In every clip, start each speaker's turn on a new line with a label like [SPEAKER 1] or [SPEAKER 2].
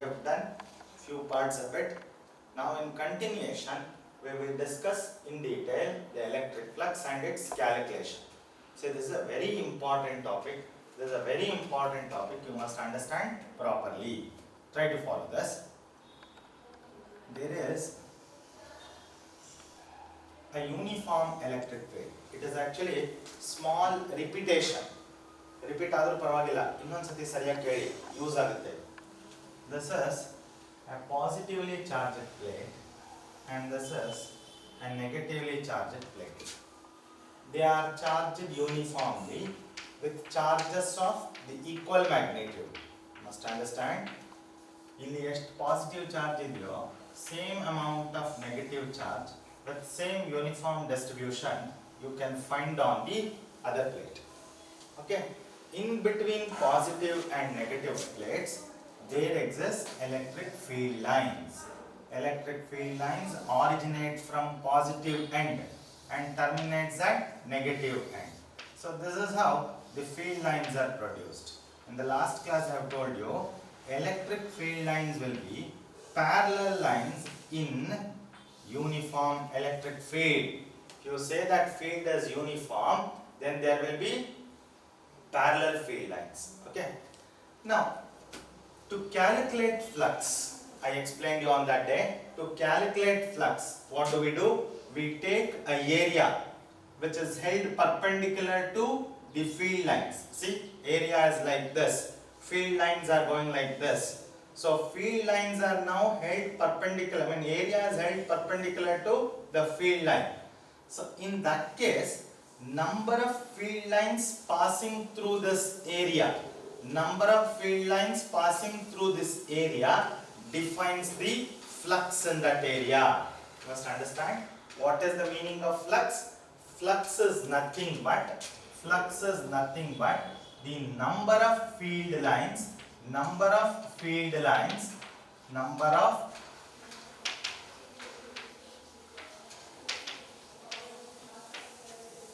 [SPEAKER 1] have done few parts of it. Now in continuation, we will discuss in detail the electric flux and its calculation. So this is a very important topic. This is a very important topic you must understand properly. Try to follow this. There is a uniform electric field. It is actually small repetition. Repeat ಆದರೂ ಪರವಾಗಿಲ್ಲ ಇನ್ನೊಂದು ಸತಿ ಸರಿಯಾಗಿ ಕೇಳಿ use ಆಗುತ್ತೆ. This is a positively charged plate and this is a negatively charged plate. They are charged uniformly with charges of the equal magnitude. You must understand. ಇಲ್ಲಿ ಎಷ್ಟು positive charge ಇದೆಯೋ same amount of negative charge with same uniform distribution you can find on the other plate. Okay, in between positive and negative plates there exist electric field lines. Electric field lines originate from positive end and terminates at negative end. So this is how the field lines are produced. In the last class I have told you electric field lines will be parallel lines in uniform electric field. If you say that field is uniform, then there will be parallel field lines. Okay. Now, to calculate flux, I explained you on that day. To calculate flux, what do? We take a area which is held perpendicular to the field lines. See, area is like this. Field lines are going like this. So field lines are now held perpendicular. I mean area is held perpendicular to the field line. So in that case, number of field lines passing through this area, number of field lines passing through this area defines the flux in that area. You must understand what is the meaning of flux. Flux is nothing but the number of field lines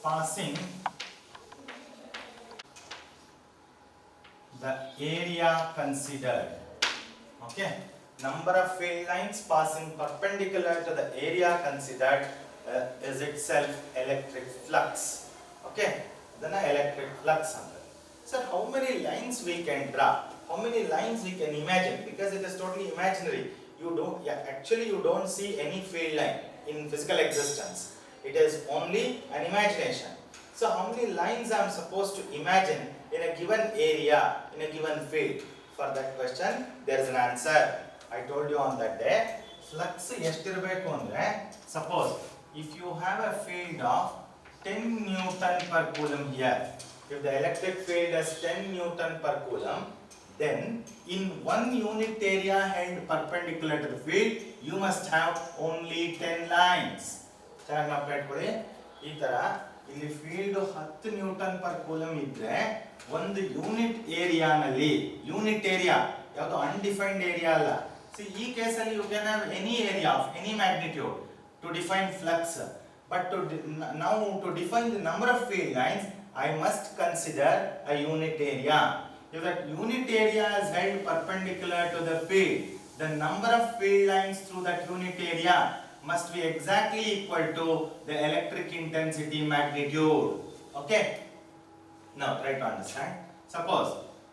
[SPEAKER 1] passing the area considered. Okay, number of field lines passing perpendicular to the area considered is itself electric flux. Okay, then electric flux. Sir, how many lines we can draw? How many lines we can imagine? Because it is totally imaginary. Actually you don't see any field line in physical existence. It is only an imagination. So how many lines I am supposed to imagine in a given area, in a given field? For that question, there is an answer. I told you on that day. Flux eshtirbeku andre, suppose if you have a field of 10 Newton per coulomb here. If the electric field is 10 Newton per coulomb, then in one unit area held perpendicular to the field, you must have only 10 lines. ಚೆನ್ನಾಗಿ ನೆನಪಿಟ್ಕೊಳ್ಳಿ. ಈ ತರ ಇಲ್ಲಿ field 10 Newton per coulomb ಇದ್ರೆ ಒಂದು unit ಏರಿಯಾನಲ್ಲಿ unit area ಯಾವುದು undefined area ಅಲ್ಲ. See ಈ ಕೇಸಲ್ಲಿ you can have any area of any magnitude to define flux. But to define the number of field lines I must consider a unit area. If that unit area is held perpendicular to the field, the number of field lines through that unit area must be exactly equal to the electric intensity magnitude. Okay? Now try to understand. Suppose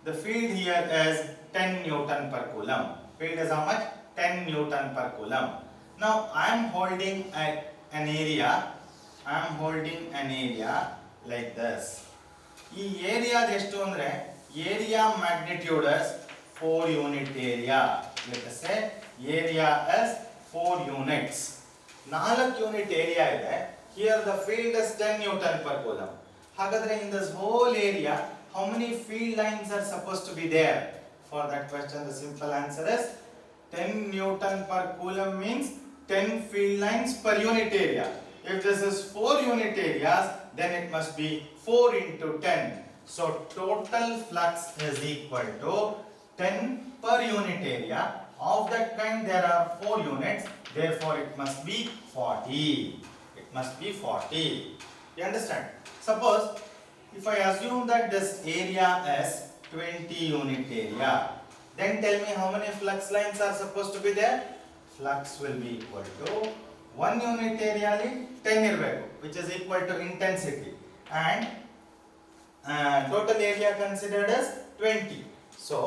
[SPEAKER 1] the field here is 10 Newton per coulomb. Field is how much? 10 Newton per coulomb. Now I am holding an area. Like this. ಈ ಏರಿಯಾದ ಎಷ್ಟು ಅಂದ್ರೆ area magnitude is 4 unit area. Let us say area is 4 units. 4 unit area ಇದೆ. Here the field is 10 Newton per coulomb. ಹಾಗಾದ್ರೆ in this whole area how many field lines are supposed to be there? For that question the simple answer is 10 Newton per coulomb means 10 field lines per unit area. If this is 4 unit areas, then it must be 4 into 10. So total flux is equal to 10 per unit area. Of that kind there are 4 units, therefore it must be 40. It must be 40. You understand? Suppose if I assume that this area is 20 unit area. Then tell me how many flux lines are supposed to be there? Flux will be equal to 1 unit area ali 10 irbeku, which is equal to intensity, and total area considered as 20. So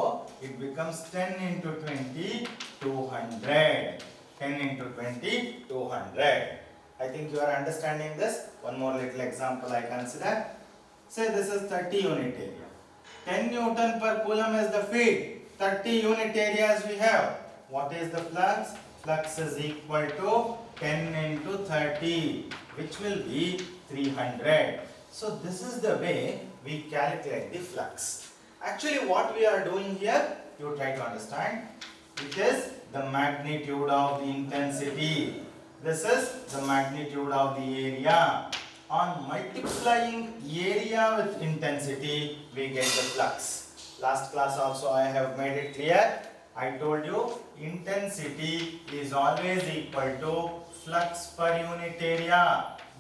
[SPEAKER 1] it becomes 10 into 20, 200. 10 into 20, 200. I think you are understanding this. One more little example I consider. Say this is 30 unit area. 10 Newton per coulomb is the feed. 30 unit areas we have. What is the flux? Flux is equal to 10 into 30, which will be 300. So this is the way we calculate the flux. Actually what we are doing here, you try to understand. It is the magnitude of the intensity. This is the magnitude of the area. On multiplying area with intensity, we get the flux. Last class also I have made it clear. I told you intensity is always equal to flux per unit area.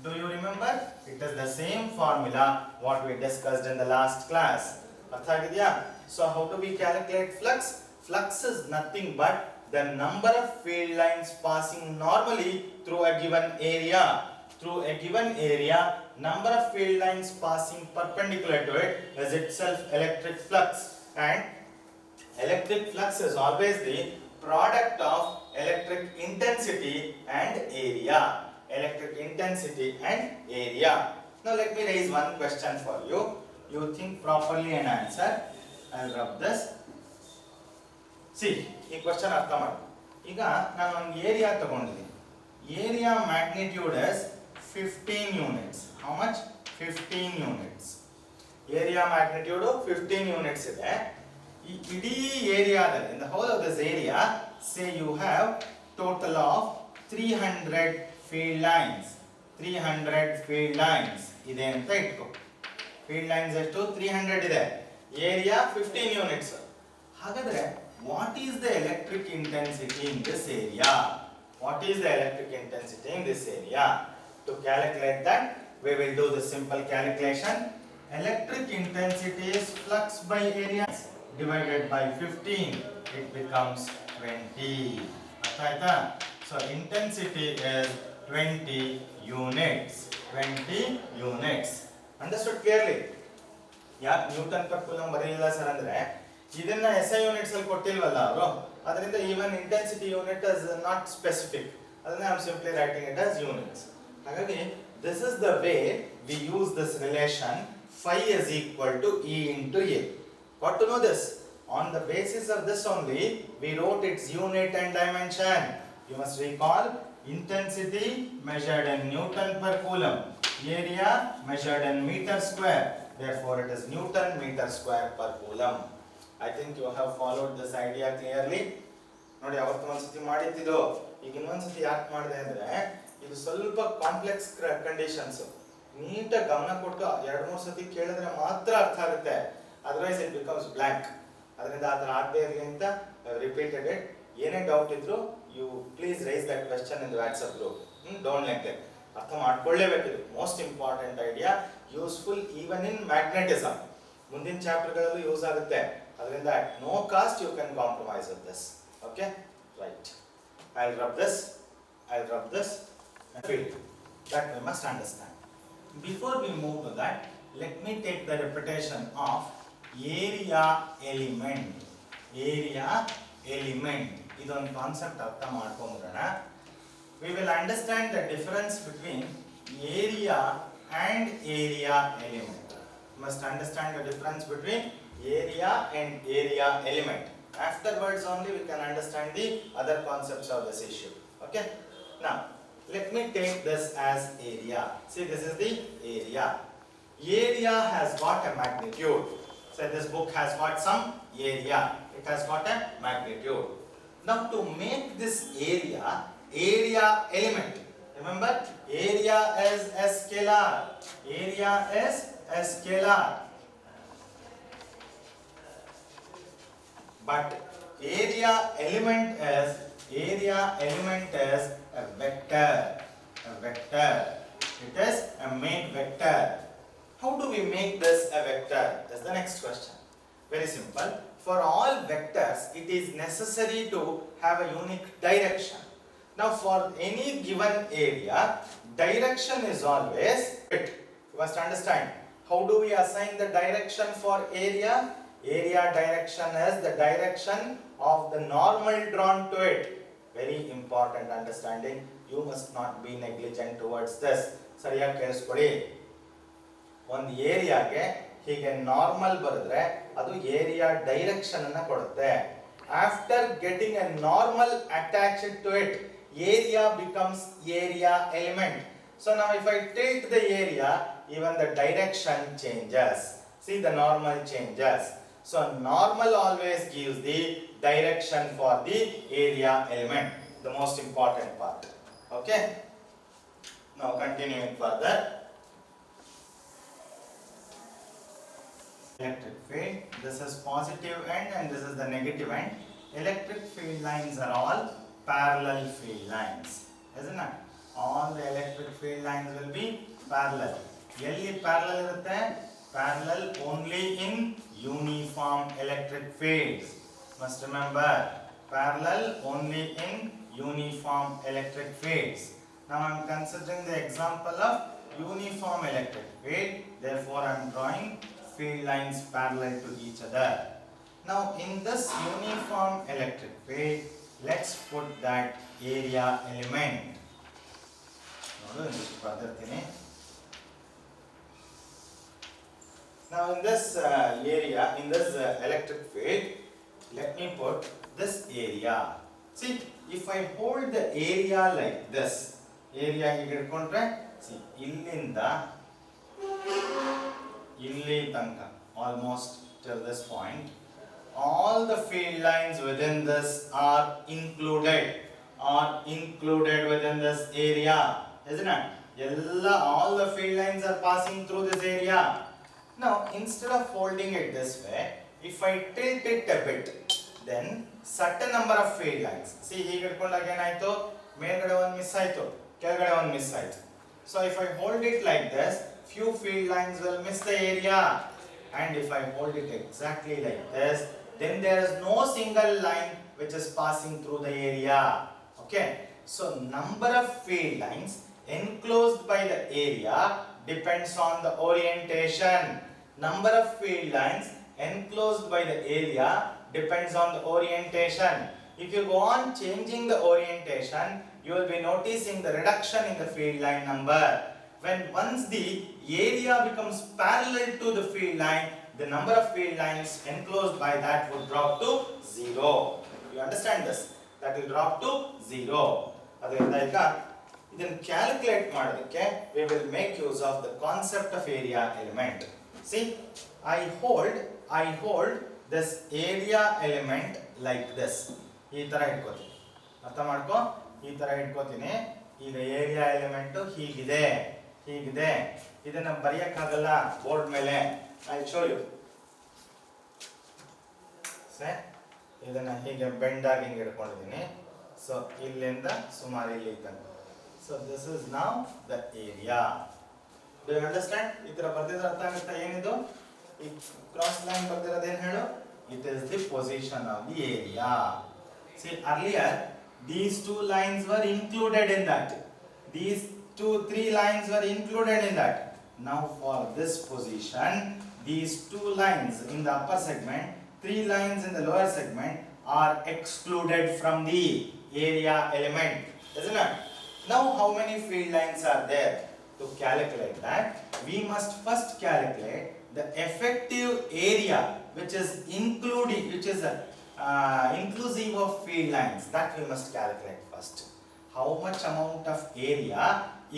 [SPEAKER 1] Do you remember? It is the same formula what we discussed in the last class. So how do we calculate flux? Flux is nothing but the number of field lines passing normally through a given area. Through a given area, number of field lines passing perpendicular to it is itself electric flux, and electric flux is always the product of electric intensity and area. Electric intensity and area. Now let me raise one question for you. You think properly and answer. I will rub this. See, ಈ question ಅರ್ಥ ಮಾಡಿ. ಈಗ ನಾನು ಒಂದು area ತಗೊಂಡಿದ್ದೀನಿ. Area magnitude is 15 units. How much? 15 units. Area magnitude 15 units ಇದೆ. ಈ ಇಡೀ ಏರಿಯಾದಲ್ಲಿ, in the whole of this area, say you have total of 300 field lines. 300 field lines ಇದೆ ಅಂತ ಇಟ್ಕೋ. Field lines ಎಷ್ಟು? 300 ಇದೆ. Area 15 units. ಹಾಗಾದ್ರೆ what is the electric intensity in this area? What is the electric intensity in this area? To calculate that, we will do the simple calculation. Electric intensity is flux by area divided by 15. It becomes 20. So intensity is 20 units. 20 units. Understood clearly? Yeah, Newton per coulomb ಬರೆಯಲಿಲ್ಲ sir ಅಂದ್ರೆ ಇದನ್ನ SI units ಅಲ್ಲಿ ಕೊಟ್ಟಿಲ್ವಲ್ಲ ಅವರು, ಅದರಿಂದ even intensity unit is not specific. ಅದನ್ನ I am simply writing it as units. ಹಾಗಾಗಿ this is the way we use this relation phi is equal to E into A. Got to know this? On the basis of this only we wrote its unit and dimension. You must recall intensity measured in Newton per coulomb, area measured in meter square. Therefore it is Newton meter square per coulomb. I think you have followed this idea clearly. ನೋಡಿ ಅವತ್ತು ಒಂದ್ಸತಿ ಮಾಡಿದ್ದು, ಈಗ ಇನ್ನೊಂದ್ಸತಿ ಯಾಕೆ ಮಾಡಿದೆ ಅಂದ್ರೆ ಇದು ಸ್ವಲ್ಪ ಕಾಂಪ್ಲೆಕ್ಸ್ ಕಂಡೀಷನ್ಸ್. ನೀಟಾಗಿ ಗಮನ ಕೊಟ್ಟು 2-3 ಸತಿ ಕೇಳಿದ್ರೆ ಮಾತ್ರ ಅರ್ಥ ಆಗುತ್ತೆ, ಅದರ್ವೈಸ್ ಇಟ್ ಬಿಕಮ್ಸ್ ಬ್ಲ್ಯಾಂಕ್. ಅದರಿಂದ ಆ ಥರ ಆಗದೆ ಇರಲಿ ಅಂತ ರಿಪೀಟೆಡ್ ಇಟ್. ಏನೇ ಡೌಟ್ ಇದ್ರು you please raise that question in the WhatsApp group. Don't neglect. ಅರ್ಥ ಮಾಡ್ಕೊಳ್ಳೇಬೇಕಿದು. Most important idea, useful even in magnetism. ಮುಂದಿನ ಚಾಪ್ಟರ್ಗಳಲ್ಲೂ ಯೂಸ್ ಆಗುತ್ತೆ. ಅದರಿಂದ at no cost you can compromise with this. Okay, right. I'll rub this and fill it. That we must understand. Before we move to that, let me take the repetition of area element. Area element. ಇದೊಂದು concept ಅರ್ಥ ಮಾಡ್ಕೊಂಡ್ಬಿಡೋಣ. We will understand the difference between area and area element. You must understand the difference between area and area element. Afterwards only we can understand the other concepts of this issue. Okay, now let me take this as area. See, this is the area. Area has got a magnitude. So this book has got some area. It has got a magnitude. Now to make this area element, remember area is a scalar. Area is a scalar. But area element is a vector. It is a made vector. How do we make this a vector? That's the next question. Very simple. for all vectors, it is necessary to have a unique direction. Now, for any given area, direction is always it. You must understand. How do we assign the direction for area? Area direction is the direction of the normal drawn to it. Very important understanding. You must not be negligent towards this. ಸರಿಯಾಗಿ ಕೇಳಿಸ್ಕೊಳ್ಳಿ. ಒಂದು ಏರಿಯಾಗೆ ಹೀಗೆ normal ಬರೆದ್ರೆ ಅದು area direction ಅನ್ನು ಕೊಡುತ್ತೆ. After getting a normal attached to it, area becomes area element. So now if I tilt the area, even the direction changes. See, the normal changes. So normal always gives the direction for the area element, the most important part. Okay, now continuing further. Electric field, this is positive end and this is the negative end. Electric field lines are all parallel field lines, isn't it? All the electric field lines will be parallel. Yelli parallel irutte? Parallel only in uniform electric fields. Must remember, parallel only in uniform electric fields. Now I am considering the example of uniform electric field. Therefore I am drawing field lines parallel to each other. Now in this uniform electric field, let's put that area element. Now in this area, in this electric field, let me put this area. See, if I hold the area like this, area hige idkondre, see, illinda illi tanka, almost till this point, all the field lines within this are included within this area, isn't it? All the field lines are passing through this area. Now instead of holding it this way, if I tilt it a bit, then certain number of field lines, see hige idkonಡಾಗ ಏನಾಯ್ತು, ಮೇಲ್ಗಡೆ ಒಂದು miss ಆಯ್ತು, ಕೆಳಗಡೆ ಒಂದು miss ಆಯ್ತು. So if I hold it like this, few field lines will miss the area, and if I hold it exactly like this, then there is no single line which is passing through the area. Okay, so number of field lines enclosed by the area depends on the orientation. Number of field lines enclosed by the area depends on the orientation. If you go on changing the orientation, you will be noticing the reduction in the field line number. When once the area becomes parallel to the field line, the number of field lines enclosed by that would drop to 0. You understand this? That will drop to 0. ಅದರಿಂದ ಈಗ ಇದನ್ನು calculate ಮಾಡೋದಕ್ಕೆ we will make use of the concept of area element. See, I hold this area element like this. ಈ ತರ ಇಟ್ಕೋತೀನಿ, ಅರ್ಥ ಮಾಡ್ಕೋ, ಈ ತರ ಇಟ್ಕೋತೀನಿ. ಈಗ ಏರಿಯಾ ಎಲಿಮೆಂಟ್ ಹೀಗಿದೆ, ಇದನ್ನ ಬರೆಯಕ್ಕಾಗಲ್ಲ ಬೋರ್ಡ್ ಮೇಲೆ. I'll show you. ಇದನ್ನ ಹೀಗೆ ಬೆಂಡ್ ಆಗಿ ಹಿಂಗೆ ಇಟ್ಕೊಂಡಿದ್ದೀನಿ. ಸೊ ಇಲ್ಲಿಂದ ಸುಮಾರು ಇಲ್ಲಿ ತನಕ. So this is now the area. Do you understand? ಈ ತರ ಬರ್ದಿದ್ರೆ ಅರ್ಥ ಆಗುತ್ತಾ ಏನಿದು? ಈ ಕ್ರಾಸ್ ಲೈನ್ ಬರ್ದಿರೋದು ಏನು ಹೇಳು? It is the position of the area. C earlier these two lines were included in that. These three lines were included in that. Now for this position, these two lines in the upper segment, three lines in the lower segment are excluded from the area element, isn't it? Now how many field lines are there? To calculate that, we must first calculate the effective area which is inclusive of field lines. That we must calculate first. How much amount of area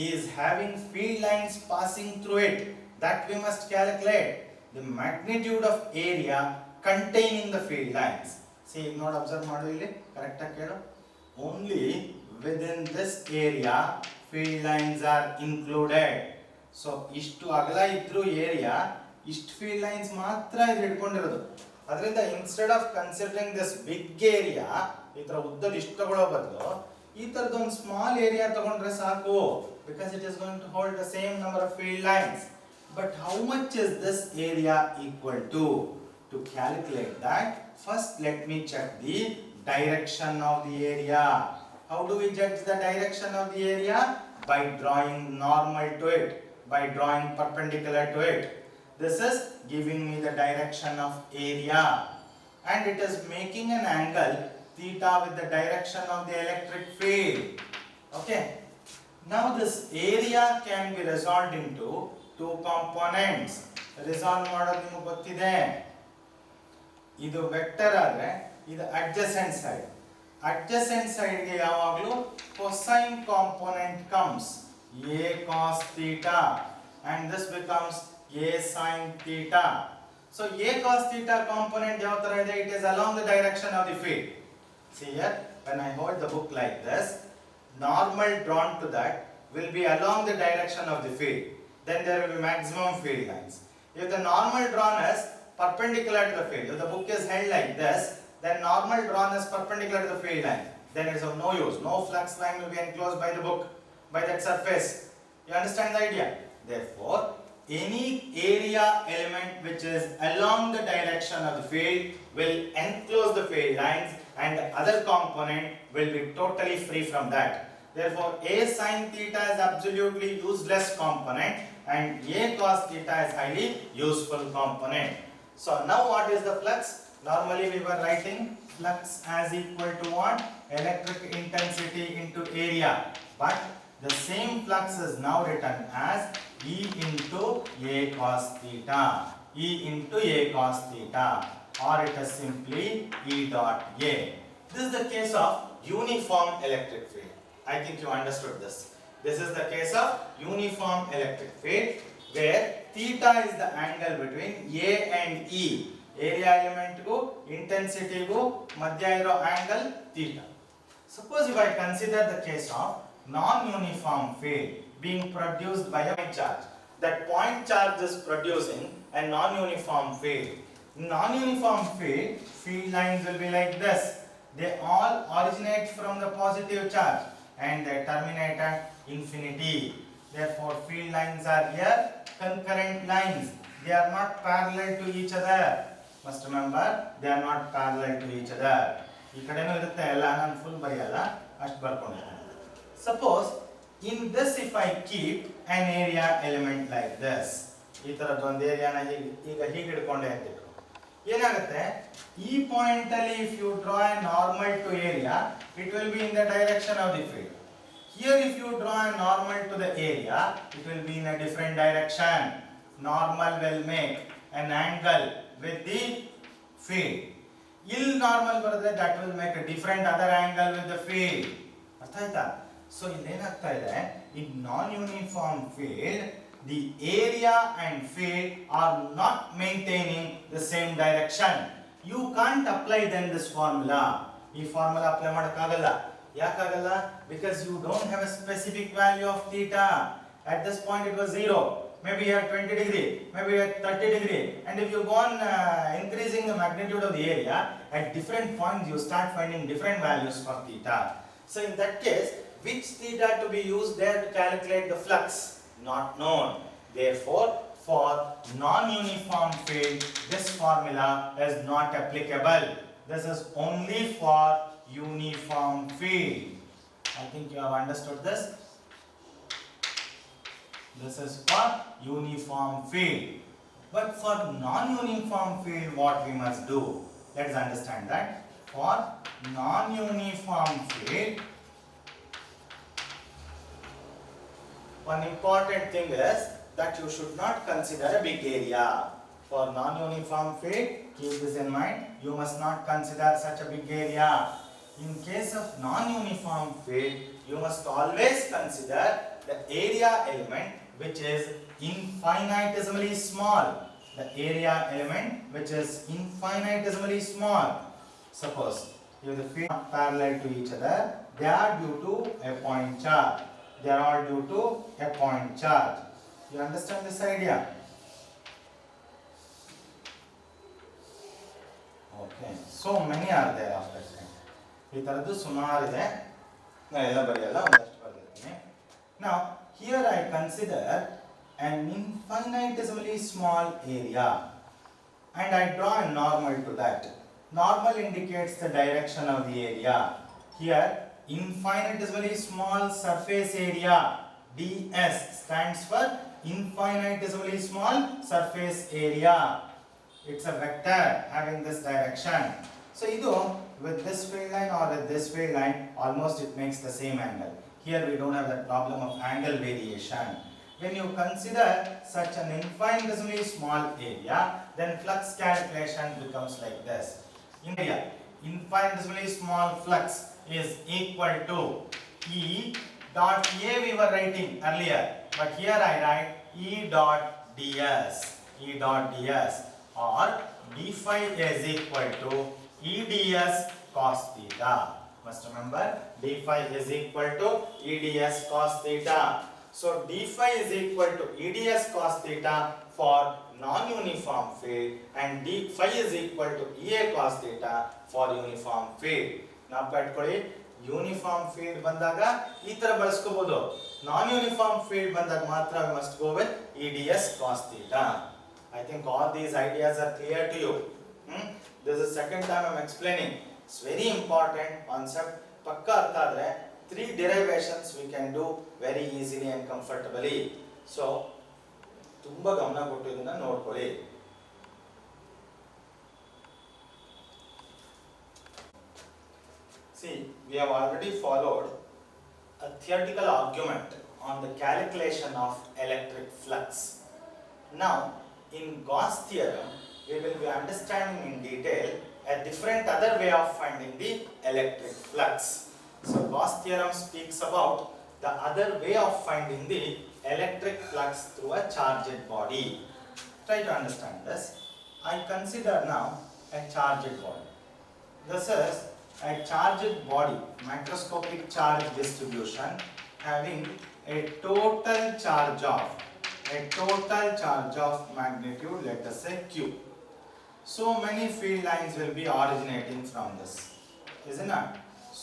[SPEAKER 1] is having field lines passing through it? That we must calculate. The magnitude of area containing the field lines. See, not observe ಮಾಡು ಇಲ್ಲಿ correct ಆಗಿ ಕೇಳು. Only within this area field lines are included. So ಇಷ್ಟು ಅಗಲ ಇದ್ರೂ area ಇಷ್ಟು field lines ಮಾತ್ರ ಇದು ಹಿಡ್ಕೊಂಡಿರೋದು. ಅದರಿಂದ instead of considering this big area, ಈ ತರ ಉದ್ದದ ಇಷ್ಟು ತಗೊಳ್ಳೋ ಬದಲು ಈ ತರದ ಒಂದು ಸ್ಮಾಲ್ ಏರಿಯಾ ತಗೊಂಡ್ರೆ ಸಾಕು. Because it is going to hold the same number of field lines. But how much is this area equal to? To calculate that, first let me check the direction of the area. How do we judge the direction of the area? By drawing normal to it, by drawing perpendicular to it. This is giving me the direction of area, and it is making an angle theta with the direction of the electric field. Okay. Now this area can be resolved into two components. Resolve ಮಾಡೋದು ನಿಮಗೆ ಗೊತ್ತಿದೆ. ಇದು vector ಆದ್ರೆ ಇದು adjacent side. Adjacent side ಗೆ ಯಾವಾಗಲೂ cosine component comes a cos theta, and this becomes a sin theta. So a cos theta component ಯಾವ ತರ ಇದೆ? It is along the direction of the field. See here, when I hold the book like this, normal drawn to that will be along the direction of the field. Then there will be maximum field lines. If the normal drawn is perpendicular to the field, if the book is held like this, then normal drawn is perpendicular to the field line. Then it is of no use. No flux line will be enclosed by the book, by that surface. You understand the idea? Therefore, any area element which is along the direction of the field will enclose the field lines, and the other component will be totally free from that. Therefore, a sin theta is absolutely useless component, and a cos theta is highly useful component. So now what is the flux? Normally we were writing flux as equal to what? Electric intensity into area. But the same flux is now written as E into a cos theta. E into a cos theta. Or it is simply E dot A. This is the case of uniform electric field. I think you understood this. This is the case of uniform electric field, where theta is the angle between A and E. Area element go, intensity go, madhya iro angle theta. Suppose if I consider the case of non-uniform field being produced by a point charge. That point charge is producing a non-uniform field. Non-uniform field lines will be like this. They all originate from the positive charge and they terminate at infinity. Therefore, field lines are here concurrent lines. They are not parallel to each other. Must remember, they are not parallel to each other. ಈ ಕಡೆನೂ ಇರುತ್ತೆ ಎಲ್ಲ ನಾನು full ಬರೆಯಲ್ಲ ಅಷ್ಟು ಬರ್ಕೊಂಡಿದ್ದೀನಿ. Suppose in this if I keep an area element like this, ಈ ತರದ್ದು ಒಂದು ಏರಿಯಾನ ಈಗ ಹೀಗೆ ಹಿಡ್ಕೊಂಡೆ ಅಂತ ಇಟ್ಕೊ. ಏನಾಗುತ್ತೆ? ಈ ಪಾಯಿಂಟ್ ಅಲ್ಲಿ if you draw a normal to area, it will be in the direction of the field. Here if you draw a normal to the area, it will be in a different direction. Normal will make an angle with the field. Ill normal ಬರುತ್ತೆ, that will make a different other angle with the field. ಅರ್ಥ ಆಯ್ತಾ? So ಇಲ್ಲಿ ಏನಾಗ್ತಾ ಇದೆ? In non-uniform field, the area and field are not maintaining the same direction. You can't apply then this formula. ಈ formula apply ಮಾಡಕ್ಕಾಗಲ್ಲ. ಯಾಕಾಗಲ್ಲ? Because you don't have a specific value of theta. At this point it was 0. Maybe you have 20 degree, maybe you have 30 degree, and if you go on increasing the magnitude of the area, at different points you start finding different values for theta. So in that case, which theta to be used there to calculate the flux? Not known. Therefore, for non-uniform field, this formula is not applicable. This is only for uniform field. I think you have understood this. This is for uniform field. But for non-uniform field, what we must do? Let's understand that. For non-uniform field, one important thing is that you should not consider a big area. For non-uniform field, keep this in mind, you must not consider such a big area. In case of non-uniform field, you must always consider the area element which is infinitesimally small. The area element which is infinitesimally small. Suppose if the fields are parallel to each other, they are due to a point charge. They are all due to a point charge. You understand this idea? Okay. So many are there of that kind. ಈ ತರದ್ದು ಸುಮಾರು ಇದೆ. ನಾನು ಎಲ್ಲ ಬರೆಯಲ್ಲ, ಒಂದಷ್ಟು ಬರೆದಿದ್ದೀನಿ. Now here I consider an infinitesimally small area and I draw a normal to that. Normal indicates the direction of the area. Here, infinitesimally small surface area, ds, stands for infinitesimally small surface area. It's a vector having this direction. So, with this field line or with this field line, almost it makes the same angle. Here we don't have that problem of angle variation. When you consider such an infinitesimally small area, then flux calculation becomes like this. In area, infinitesimally small flux is equal to E dot A we were writing earlier, but here I write E dot ds, E dot ds, or d phi is equal to E ds cos theta. Must remember, d phi is equal to E ds cos theta. So d phi is equal to E ds cos theta for non-uniform field and d phi is equal to EA cos theta for uniform field. Now uniform field ಬಂದಾಗ ಈ ತರ ಬಳಸ್ಕೋಬಹುದು. Non-uniform field ಬಂದಾಗ ಮಾತ್ರ we must go with EDS cos theta. I think all these ideas are clear to you. This is second time I am explaining. It's very important concept. ಪಕ್ಕ ಅರ್ಥ ಆದ್ರೆ 3 derivations we can do very easily and comfortably. So ತುಂಬಾ ಗಮನ ಕೊಟ್ಟು ಇದನ್ನ ನೋಡ್ಕೊಳ್ಳಿ. See, we have already followed a theoretical argument on the calculation of electric flux. Now, in Gauss theorem, we will be understanding in detail a different other way of finding the electric flux. So, Gauss theorem speaks about the other way of finding the electric flux through a charged body. Try to understand this. I consider now a charged body. This is a charged body, macroscopic charge distribution having a total charge of magnitude, let us say Q. So many field lines will be originating from this, isn't it?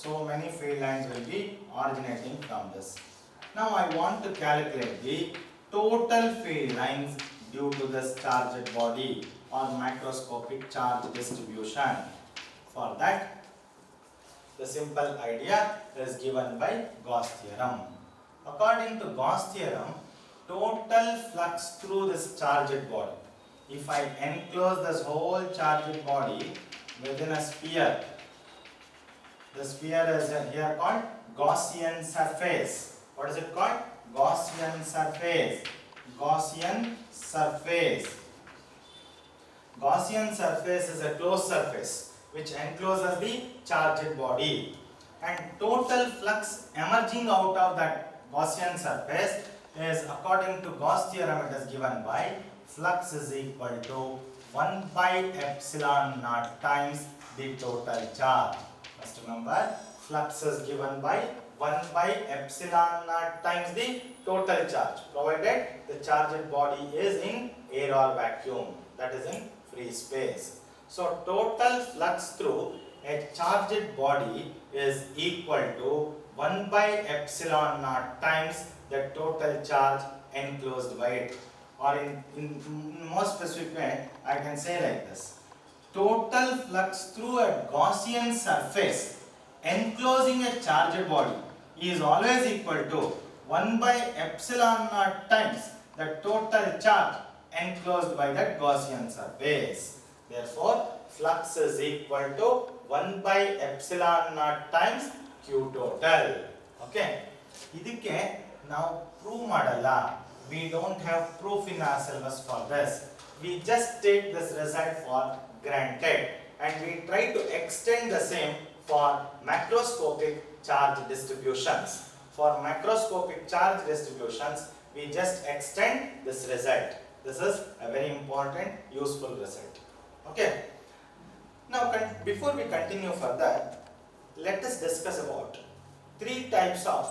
[SPEAKER 1] So many field lines will be originating from this. Now I want to calculate the total field lines due to this charged body or macroscopic charge distribution. For that, the simple idea is given by Gauss theorem. According to Gauss theorem, total flux through this charged body, if I enclose this whole charged body within a sphere, the sphere is here called Gaussian surface. What is it called? Gaussian surface. Gaussian surface. Gaussian surface is a closed surface which encloses the charged body, and total flux emerging out of that Gaussian surface is, according to Gauss theorem, it is given by flux is equal to 1 by epsilon naught times the total charge. Must remember, flux is given by 1 by epsilon naught times the total charge, provided the charged body is in air or vacuum, that is in free space. So total flux through a charged body is equal to 1 by epsilon naught times the total charge enclosed by it. Or in more specific way, I can say like this. Total flux through a Gaussian surface enclosing a charged body is always equal to 1 by epsilon naught times the total charge enclosed by that Gaussian surface. Therefore, flux is equal to 1 by epsilon naught times Q total. Okay. ಇದಕ್ಕೆ ನಾವು prove ಮಾಡಲ್ಲ. We don't have proof in our syllabus for this. We just take this result for granted and we try to extend the same for macroscopic charge distributions. For macroscopic charge distributions, we just extend this result. This is a very important, useful result. Okay. Now, before we continue further, let us discuss about 3 types of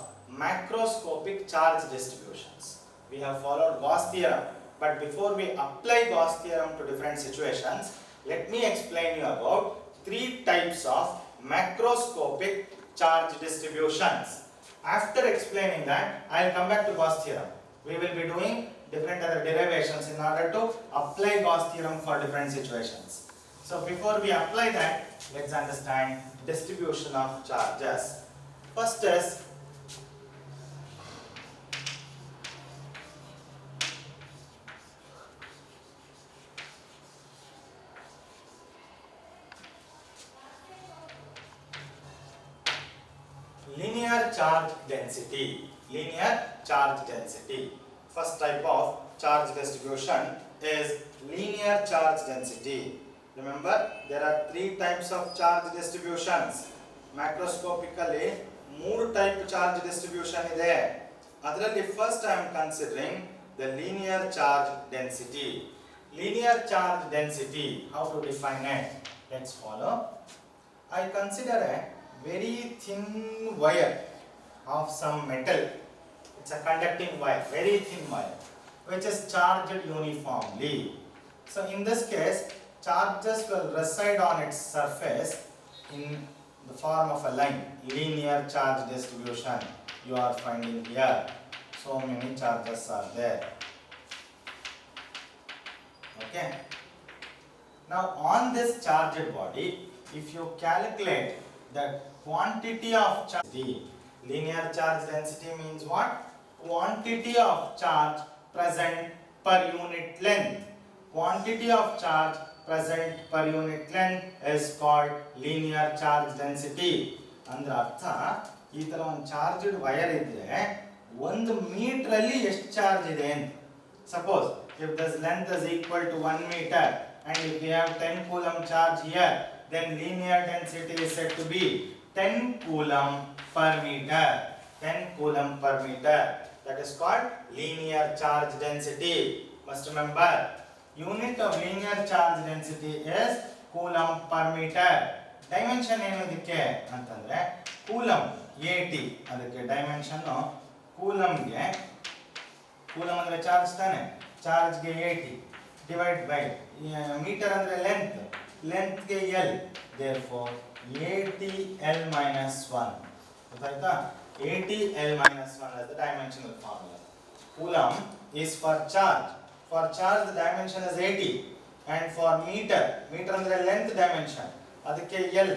[SPEAKER 1] macroscopic charge distributions. We have followed Gauss theorem, but before we apply Gauss theorem to different situations, let me explain you about 3 types of macroscopic charge distributions. After explaining that, I will come back to Gauss theorem. We will be doing different other derivations in order to apply Gauss theorem for different situations. So before we apply that, let's understand distribution of charges. First is linear charge density. Linear charge density. First type of charge distribution is linear charge density. Remember, there are three types of charge distributions. Macroscopically, ಮೂರು type charge distribution ಇದೆ. ಅದರಲ್ಲಿ first I am considering the linear charge density. Linear charge density, how to define it? Let's follow. I consider a very thin wire of some metal. It's a conducting wire, very thin wire, which is charged uniformly. So in this case, charges will reside on its surface in the form of a line. Linear charge distribution you are finding here. So many charges are there. Okay. Now on this charged body, if you calculate the quantity of charge, linear charge density means what? Quantity of charge present per unit length. Quantity of charge present per unit length is called linear charge density. ಅಂದ್ರೆ ಅರ್ಥ ಈ ತರ ಒಂದು charged wire ಇದ್ರೆ 1 metre ಅಲ್ಲಿ ಎಷ್ಟು charge ಇದೆ ಅಂತ. Suppose if this length is equal to 1 meter and if we have 10 coulomb charge here, then linear density is said to be 10 coulomb per meter. 10 coulomb per meter. That is called linear charge density. Must remember, unit of linear charge density is coulomb per meter. Dimension ಏನು ಇದಕ್ಕೆ ಅಂತಂದ್ರೆ coulomb 80. ಅದಕ್ಕೆ dimension coulomb ಗೆ coulomb ಅಂದ್ರೆ charge ತಾನೆ, charge ಗೆ 80 divide by metre ಅಂದ್ರೆ length ಗೆ L, therefore 80L minus 1. ಗೊತ್ತಾಯ್ತಾ? 80L minus 1 is the dimensional formula. Coulomb is for charge. For charge the dimension is 80, and for meter ಅಂದ್ರೆ length dimension, ಅದಕ್ಕೆ L,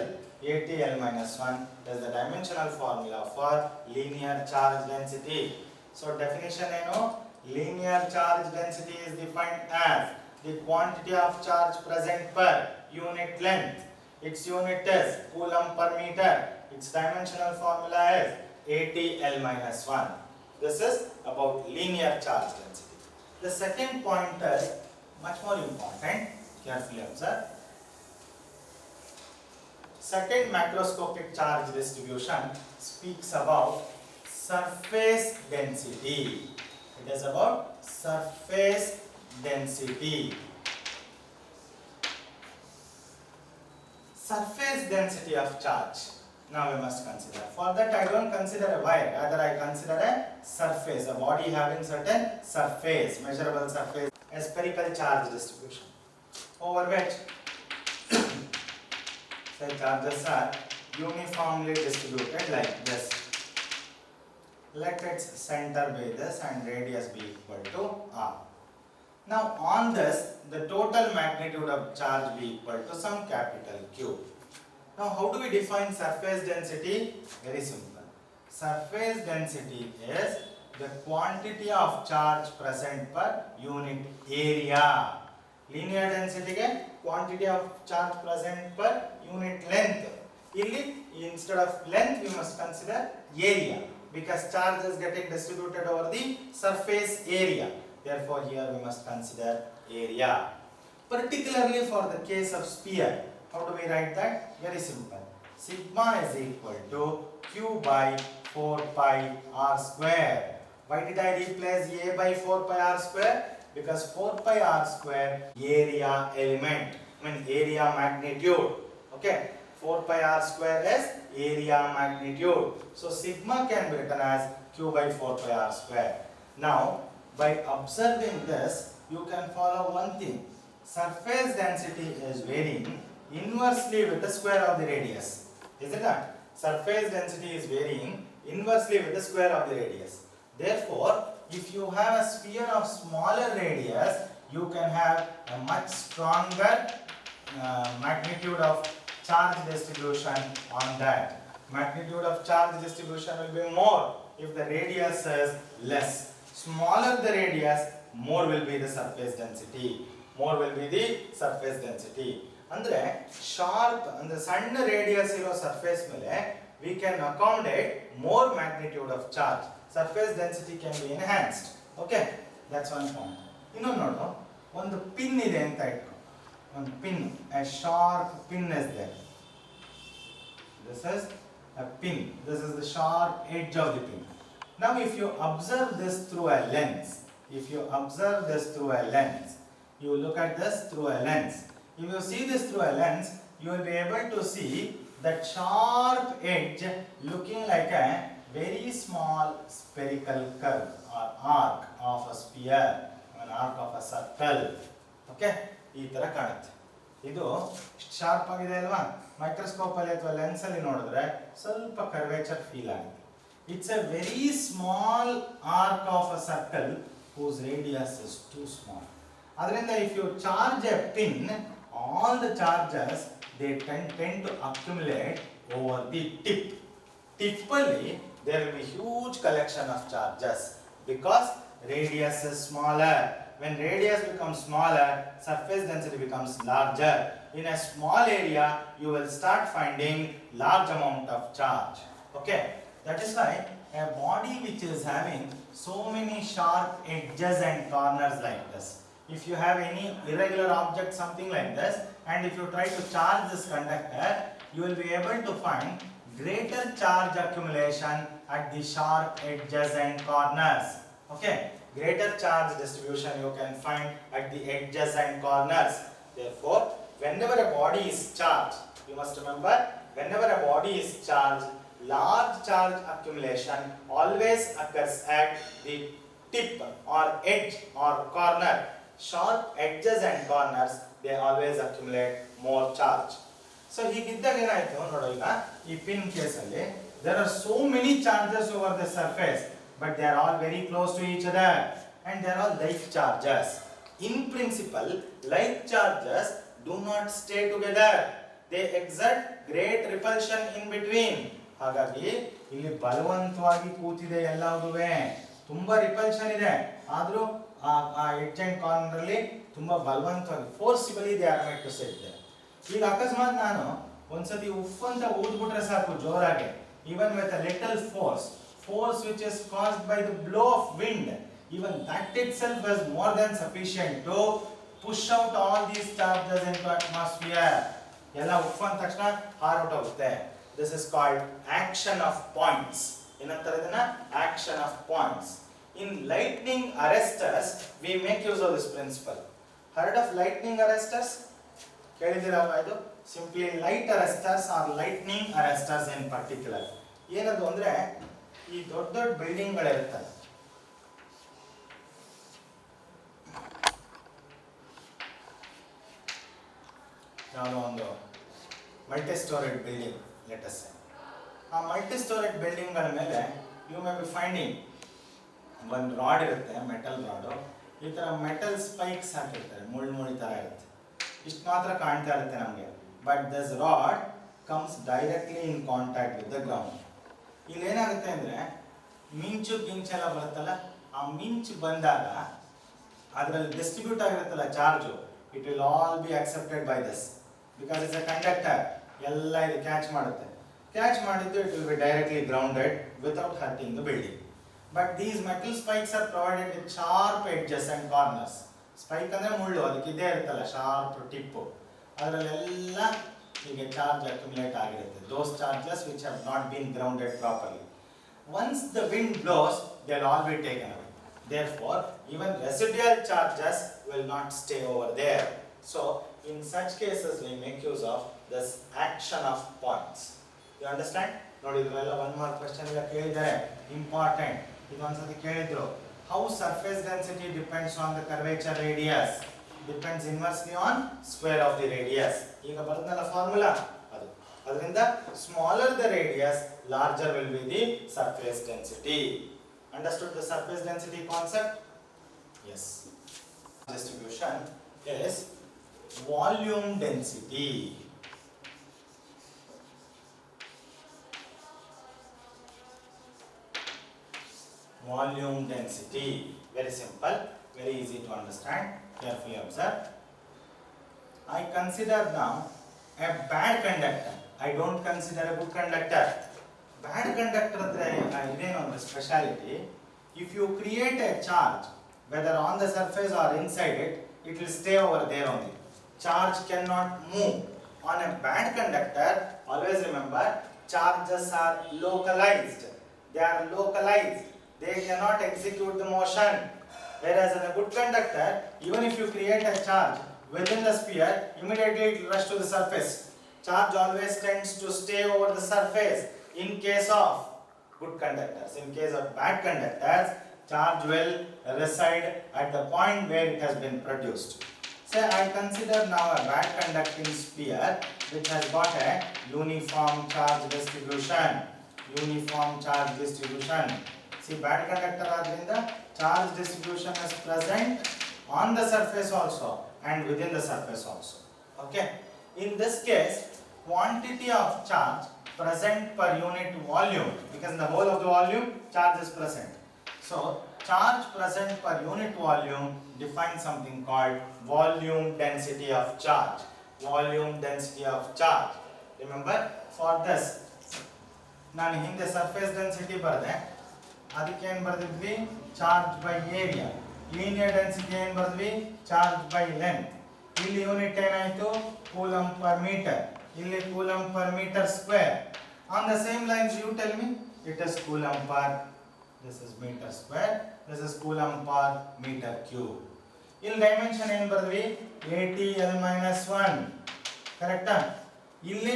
[SPEAKER 1] 80L minus 1 is the dimensional formula for linear charge density. So definition ಏನು? Linear charge density is defined as the quantity of charge present per unit length. Its unit is coulomb per meter. Its dimensional formula is 80L minus 1. This is about linear charge density. The second point is much more important. Carefully observe. Second macroscopic charge distribution speaks about surface density. It is about surface density. Surface density of charge. Now we must consider. For that I don't consider a wire, rather I consider a surface, a body having certain surface, measurable surface, a spherical charge distribution, over which the charges are uniformly distributed like this. Let its center be this and radius be equal to R. Now on this, the total magnitude of charge be equal to some capital Q. Now how do we define surface density? Very simple. Surface density is the quantity of charge present per unit area. Linear density ಗೆ quantity of charge present per unit length. ಇಲ್ಲಿ instead of length we must consider area, because charge is getting distributed over the surface area. Therefore here we must consider area. Particularly for the case of sphere, how do we write that? Very simple. Sigma is equal to Q by 4 pi r square. Why did I replace A by 4 pi r square? Because 4 pi r square area element, area magnitude. Okay, 4 pi r square is area magnitude. So sigma can be written as Q by 4 pi r square. Now by observing this, you can follow one thing. Surface density is varying inversely with the square of the radius. Is it not? Surface density is varying inversely with the square of the radius. Therefore, if you have a sphere of smaller radius, you can have a much stronger magnitude of charge distribution on that. Magnitude of charge distribution will be more if the radius is less. Smaller the radius, more will be the surface density. More will be the surface density. ಅಂದ್ರೆ sharp ಅಂದ್ರೆ ಸಣ್ಣ radius ಇರೋ surface ಮೇಲೆ we can accommodate more magnitude of charge. Surface density can be enhanced. Okay, that's one point. ಇನ್ನೊಂದು ನೋಡು, ಒಂದು pin ಇದೆ ಅಂತ ಇಟ್ಕೊ. ಒಂದು pin, a sharp pin is there. This is a pin. This is the sharp edge of the pin. Now if you observe this through a lens, you look at this through a lens. If you see this through a lens, you will be able to see that sharp edge looking like a very small spherical curve or arc of a sphere, an arc of a circle. Okay, ಈ ತರ ಕಾಣುತ್ತೆ. ಇದು sharp ಆಗಿದೆ ಅಲ್ವಾ? Microscope ಅಲ್ಲಿ ಅಥವಾ lens ಅಲ್ಲಿ ನೋಡಿದ್ರೆ ಸ್ವಲ್ಪ ಕರ್ವೇಚರ್ ಫೀಲ್ ಆಗುತ್ತೆ. It's a very small arc of a circle whose radius is too small. ಅದರಿಂದ if you charge a pin, all the charges they tend to accumulate over the tip. Typically, there will be huge collection of charges because radius is smaller. When radius becomes smaller, surface density becomes larger. In a small area, you will start finding large amount of charge. Okay, that is why a body which is having so many sharp edges and corners like this, if you have any irregular object something like this, and if you try to charge this conductor, you will be able to find greater charge accumulation at the sharp edges and corners. Okay, greater charge distribution you can find at the edges and corners. Therefore, whenever a body is charged, you must remember, whenever a body is charged, large charge accumulation always occurs at the tip or edge or corner. Sharp edges and corners, they always accumulate more charge. So ಹೀಗಿದ್ದಾಗ ಏನಾಯ್ತು ನೋಡು, ಈಗ ಈ pin case ಅಲ್ಲಿ there are so many charges over the surface, but they are all very close to each other and they are all like charges. In principle, like charges do not stay together. They exert great repulsion in between. ಹಾಗಾಗಿ ಇಲ್ಲಿ ಬಲವಂತವಾಗಿ ಕೂತಿದೆ ಎಲ್ಲವುವೆ, ತುಂಬಾ repulsion ಇದೆ, ಆದ್ರೂ ಆ edge and corner ಅಲ್ಲಿ ತುಂಬಾ ಬಲವಂತವಾಗಿ forcibly they are made to sit there. ಈಗ ಅಕಸ್ಮಾತ್ ನಾನು ಒಂದ್ಸತಿ ಉಫ್ ಅಂತ ಊದ್ಬಿಟ್ರೆ ಸಾಕು ಜೋರಾಗಿ, even with a little force which is caused by the blow of wind, even that itself is more than sufficient to push out all these charges into atmosphere. ಎಲ್ಲ ಉಫ್ ಅಂದ ತಕ್ಷಣ ಹಾರೋಟೋಗುತ್ತೆ. This is called action of points. ಏನಂತಾರೆ ಇದನ್ನ? Action of points. In lightning arresters, we make use of this principle. Heard of lightning arresters? ಕೇಳಿದಿರಲ್ವಾ ಇದು? Simply light arresters or lightning arresters in particular. ಏನದು ಅಂದ್ರೆ ಈ ದೊಡ್ಡ ದೊಡ್ಡ ಬಿಲ್ಡಿಂಗ್ ಗಳಿರುತ್ತವೆ, ಯಾವುದೋ ಒಂದು multi stored building let us ಸೇ, ಆ ಮಲ್ಟಿ ಸ್ಟೋರೇಡ್ ಬಿಲ್ಡಿಂಗ್ ಗಳ ಮೇಲೆ ಯು ಮೇ ಬಿ ಫೈಂಡಿಂಗ್ ಒಂದು ರಾಡ್ ಇರುತ್ತೆ, ಮೆಟಲ್ ರಾಡು, ಈ ತರ ಮೆಟಲ್ ಸ್ಪೈಕ್ಸ್ ಹಾಕಿರ್ತಾರೆ, ಮುಳ್ಳು ತರ ಇರುತ್ತೆ, ಇಷ್ಟು ಮಾತ್ರ ಕಾಣ್ತಾ ಇರುತ್ತೆ ನಮಗೆ. But this rod comes directly in contact with the ground. ಇಲ್ಲಿ ಏನಾಗುತ್ತೆ ಅಂದ್ರೆ ಮಿಂಚು ಗಿಂಚೆಲ್ಲ ಬರುತ್ತಲ್ಲ, ಆ ಮಿಂಚು ಬಂದಾಗ ಅದರಲ್ಲಿ ಡಿಸ್ಟ್ರಿಬ್ಯೂಟ್ ಆಗಿರುತ್ತಲ್ಲ charge, it will all be accepted by this because it's a conductor. ಎಲ್ಲ ಇದು ಕ್ಯಾಚ್ ಮಾಡುತ್ತೆ, ಕ್ಯಾಚ್ ಮಾಡಿದ್ದು it will be directly grounded without hurting the building. But these metal spikes are provided with sharp edges and corners. Spike ಅಂದ್ರೆ ಮುಳ್ಳು, ಅದಕ್ಕೆ ಇದೇ ಇರುತ್ತಲ್ಲ sharp Tipu, ಅದರಲ್ಲೆಲ್ಲ ಹೀಗೆ ಚಾರ್ಜ್ ಅಕ್ಯುಮುಲೇಟ್ ಆಗಿರುತ್ತೆ. Those charges which have not been grounded properly. Once the wind blows, they will all be taken away. Therefore, even residual charges will not stay over there. So, in such cases, we make use of this action of points. You understand? ನೋಡಿ ಇದೆಲ್ಲ one mark question ಎಲ್ಲ ಕೇಳಿದ್ದಾರೆ, important. ಇದೊಂದ್ಸತಿ ಕೇಳಿದ್ರು, how surface density depends on the curvature radius, depends inversely on square of the radius. ಈಗ ಬರ್ತನಲ್ಲ formula ಅದು. ಅದರಿಂದ smaller the radius, larger will be the surface density. Understood the surface density concept? Yes. Distribution is volume density. volume density. Very simple, very easy to understand. Carefully observe. I consider now a bad conductor. I don't consider a good conductor. Bad conductor is a speciality. If you create a charge, whether on the surface or inside it, it will stay over there only. Charge cannot move. On a bad conductor, always remember, charges are localized. They are localized. They cannot execute the motion. Whereas in a good conductor, even if you create a charge within the sphere, immediately it will rush to the surface. Charge always tends to stay over the surface in case of good conductors. In case of bad conductors, charge will reside at the point where it has been produced. Say I consider now a bad conducting sphere which has got a uniform charge distribution. Uniform charge distribution. See, bad conductor adrinda charge distribution is present on the surface also and within the surface also. Okay. In this case, quantity of charge present per unit volume, because in the whole of the volume charge is present. So charge present per unit volume defines something called volume density of charge. Volume density of charge. Remember, for this ನಾನು ಹಿಂದೆ surface density ಬರೆದೆ, ಅದಕ್ಕೆ ಏನು ಬರೆದಿದ್ವಿ, charge by area. Linear density ಏನು ಬರೆದ್ವಿ, charge by length. ಇಲ್ಲಿ unit ಏನಾಯಿತು, coulomb per meter. ಇಲ್ಲಿ coulomb per meter square. On the same lines, you tell me, it is coulomb per, this is meter square, this is coulomb per meter cube. ಇಲ್ಲಿ dimension ಏನು ಬರೆದ್ವಿ, 80L-1. ಕರೆಕ್ಟಾ? ಇಲ್ಲಿ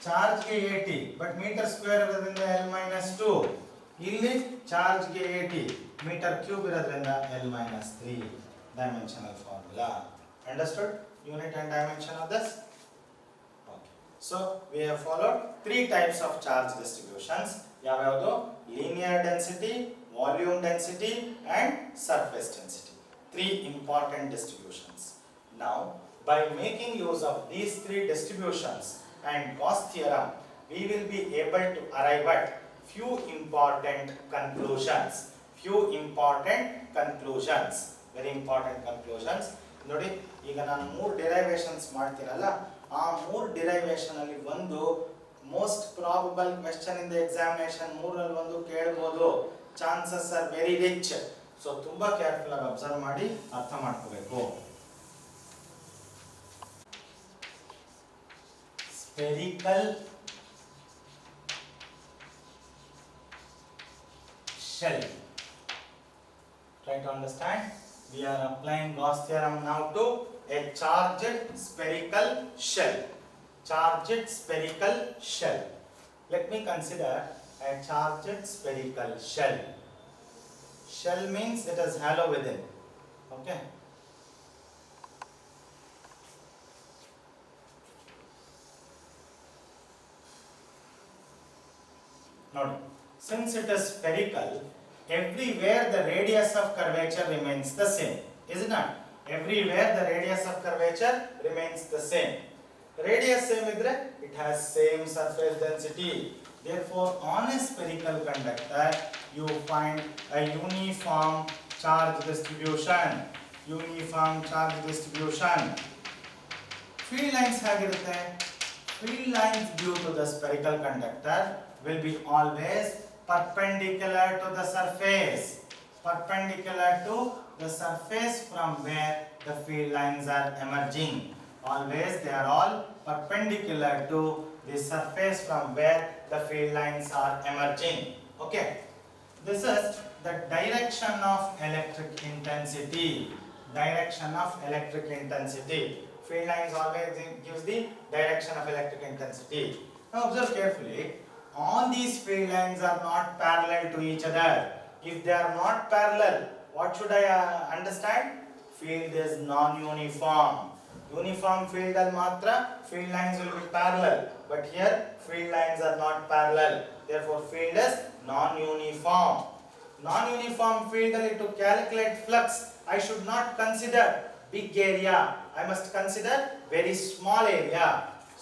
[SPEAKER 1] charge ಗೆ 80, but metre square ಇರೋದ್ರಿಂದ L-2. ಇಲ್ಲಿ charge ಗೆ 80, metre cube ಇರೋದ್ರಿಂದ L-3. Dimensional formula. Understood? Unit and dimension of this? Okay. So we have followed three types of charge distributions. ಯಾವ್ಯಾವುದು? Linear density, volume density and surface density. Three important distributions. Now, by making use of these three distributions and Gauss theorem, we will be able to arrive at few important conclusions. Few important conclusions. Very important conclusions. ನೋಡಿ, ಈಗ ನಾನು 3 derivations ಮಾಡ್ತೀನಲ್ಲ, ಆ 3 derivation ಅಲ್ಲಿ ಒಂದು most probable question in the examination 3ರಲ್ಲಿ ಒಂದು ಕೇಳಬಹುದು. Chances are very rich. So ತುಂಬಾ ಕೇರ್ಫುಲ್ ಆಗಿ ಅಬ್ಸರ್ವ್ ಮಾಡಿ ಅರ್ಥ ಮಾಡ್ಕೋಬೇಕು. Spherical shell. Try to understand. We are applying Gauss theorem now to a charged spherical shell. Charged spherical shell. Let me consider a charged spherical shell. Shell means it is hollow within. Okay. Now, since it is spherical, everywhere the radius of curvature remains the same, is it not? Everywhere the radius of curvature remains the same. Radius same idre, it has same surface density. Therefore, on a spherical conductor, you find a uniform charge distribution. Uniform charge distribution. Field lines hagirutte. Field lines due to the spherical conductor will be always perpendicular to the surface. Perpendicular to the surface from where the field lines are emerging. Always they are all perpendicular to the surface from where the field lines are emerging. Okay. This is the direction of electric intensity. Direction of electric intensity. Field lines always gives the direction of electric intensity. Now observe carefully. All these field lines are not parallel to each other. If they are not parallel, what should I understand? Field is non-uniform. Uniform field al matra, field lines will be parallel. But here, field lines are not parallel. Therefore, field is non-uniform. Non-uniform field ali to calculate flux, I should not consider big area. I must consider very small area.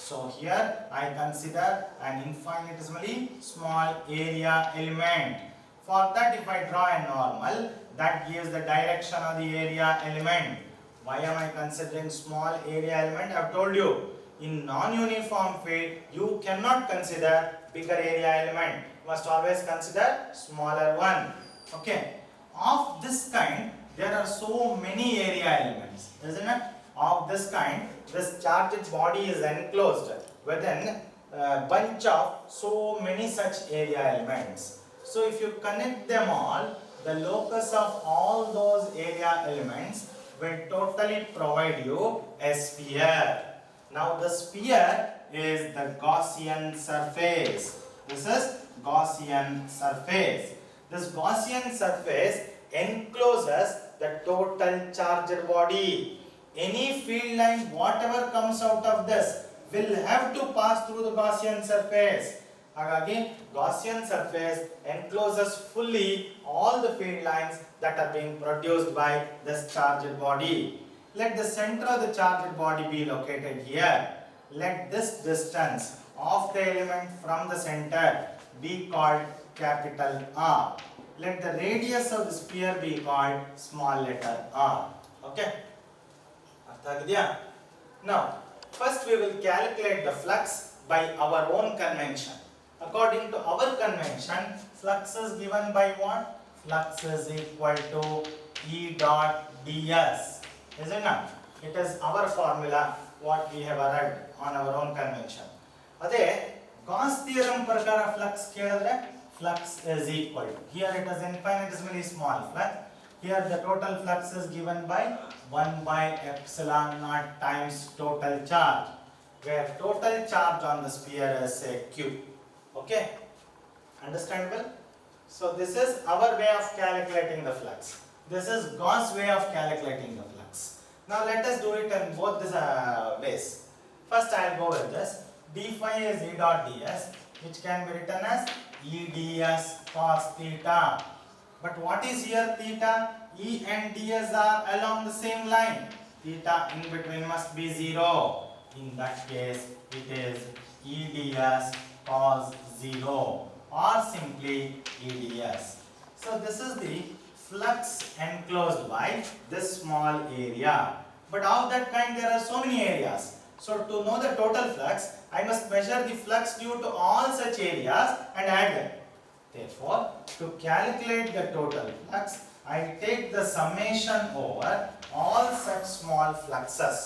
[SPEAKER 1] So here I consider an infinitesimally small area element. For that, if I draw a normal, that gives the direction of the area element. Why am I considering small area element? I have told you, in non-uniform field, you cannot consider bigger area element. You must always consider smaller one. Okay. Of this kind, there are so many area elements, isn't it? Of this kind, this charged body is enclosed within a bunch of so many such area elements. So if you connect them all, the locus of all those area elements will totally provide you a sphere. Now the sphere is the Gaussian surface. This is Gaussian surface. This Gaussian surface encloses the total charged body. Any field line, whatever comes out of this, will have to pass through the Gaussian surface. Again, Gaussian surface encloses fully all the field lines that are being produced by this charged body. Let the center of the charged body be located here. Let this distance of the element from the center be called capital R. Let the radius of the sphere be called small letter r. Okay? Now, first we will calculate the flux by our own convention. According to our convention, flux is given by what? Flux is equal to E dot ds. Isn't it? It is our formula what we have arrived on our own convention. Ade Gauss theorem prakara flux kelidre flux is equal to, here it is infinitesimally small flux, here the total flux is given by 1 by epsilon naught times total charge, where total charge on the sphere is say q. Okay, understandable? So this is our way of calculating the flux. This is Gauss way of calculating the flux. Now let us do it in both these ways. First I will go with this. d phi is E dot ds, which can be written as E ds cos theta. But what is here theta? E and ds are along the same line. Theta in between must be 0. In that case, it is E ds cos 0 or simply E ds. So this is the flux enclosed by this small area. But of that kind there are so many areas. So to know the total flux, I must measure the flux due to all such areas and add them. Therefore, to calculate the total flux, I take the summation over all such small fluxes.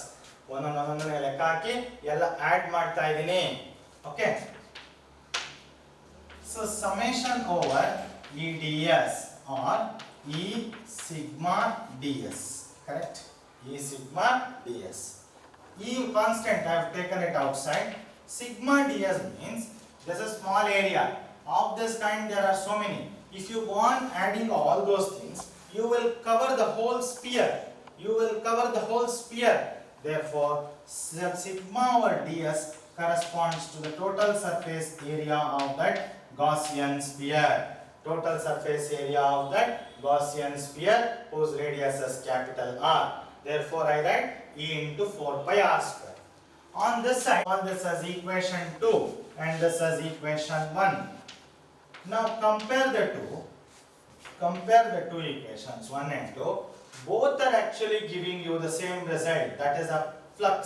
[SPEAKER 1] ಒಂದೊಂದೊಂದೊಂದನೇ ಲೆಕ್ಕ ಹಾಕಿ ಎಲ್ಲ add ಮಾಡ್ತಾ ಇದ್ದೀನಿ. Okay. So summation over E ds or E sigma ds. Correct? E sigma ds. E constant, I have taken it outside. Sigma ds means this is small area. Of this kind there are so many. If you go on adding all those things, you will cover the whole sphere. You will cover the whole sphere. Therefore, sigma over ds corresponds to the total surface area of that Gaussian sphere. Total surface area of that Gaussian sphere whose radius is capital R. Therefore, I write E into 4 pi r square. On this side, call this as equation 2 and this as equation 1. Now compare the two equations 1 and 2. Both are actually giving you the same result, that is a flux.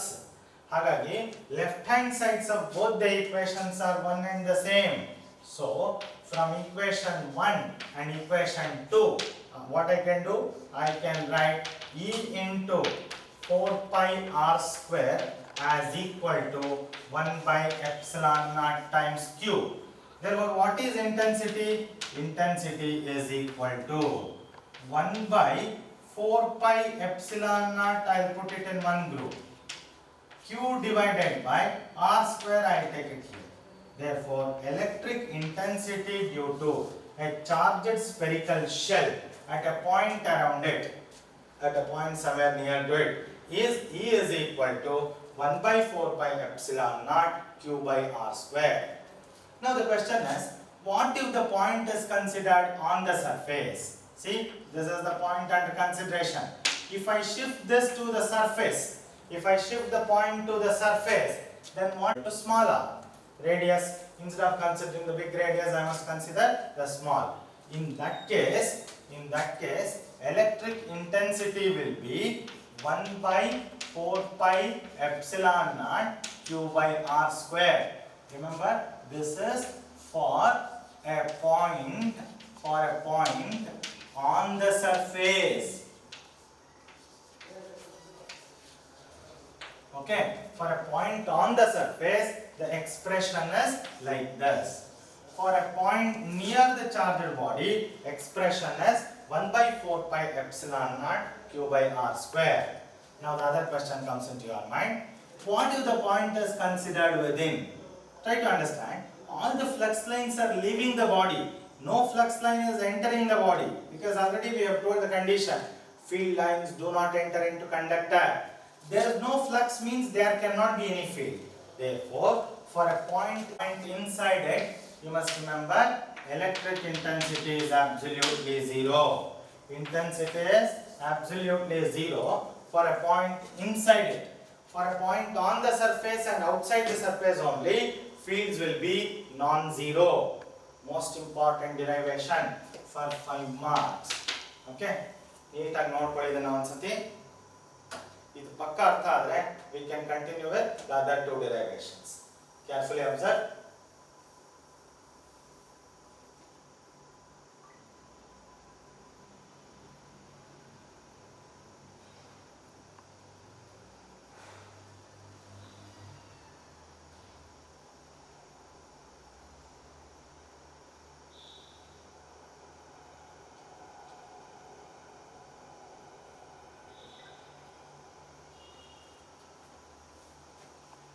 [SPEAKER 1] Hagagi left hand sides of both the equations are one and the same. So from equation 1 and equation 2, what I can do? I can write E into 4 pi r square as equal to 1 by epsilon naught times q. Therefore, what is intensity? Intensity is equal to 1 by 4 pi epsilon naught, I will put it in one group. Q divided by r square, I will take it here. Therefore, electric intensity due to a charged spherical shell at a point around it, at a point somewhere near to it, is E is equal to 1 by 4 pi epsilon naught q by r square. Now the question is, what if the point is considered on the surface? See, this is the point under consideration. If I shift this to the surface, if I shift the point to the surface, then what to smaller radius? Instead of considering the big radius, I must consider the small. In that case, electric intensity will be 1 by 4 pi epsilon naught Q by R square. Remember, this is for a point on the surface. Okay, for a point on the surface, the expression is like this. For a point near the charged body, expression is 1 by 4 pi epsilon naught Q by R square. Now the other question comes into your mind. What if the point is considered within? Try to understand. All the flux lines are leaving the body. No flux line is entering the body, because already we have told the condition. Field lines do not enter into conductor. There is no flux means there cannot be any field. Therefore, for a point inside it, you must remember electric intensity is absolutely zero. Intensity is absolutely zero for a point inside it. For a point on the surface and outside the surface only, fields will be non-zero. Most important derivation for 5 marks. Okay? ನೀಟಾಗಿ ನೋಡ್ಕೊಳ್ಳಿ ಇದನ್ನ ಒಂದ್ಸತಿ. ಇದು ಪಕ್ಕ ಅರ್ಥ ಆದರೆ we can continue with the other two derivations. Carefully observe.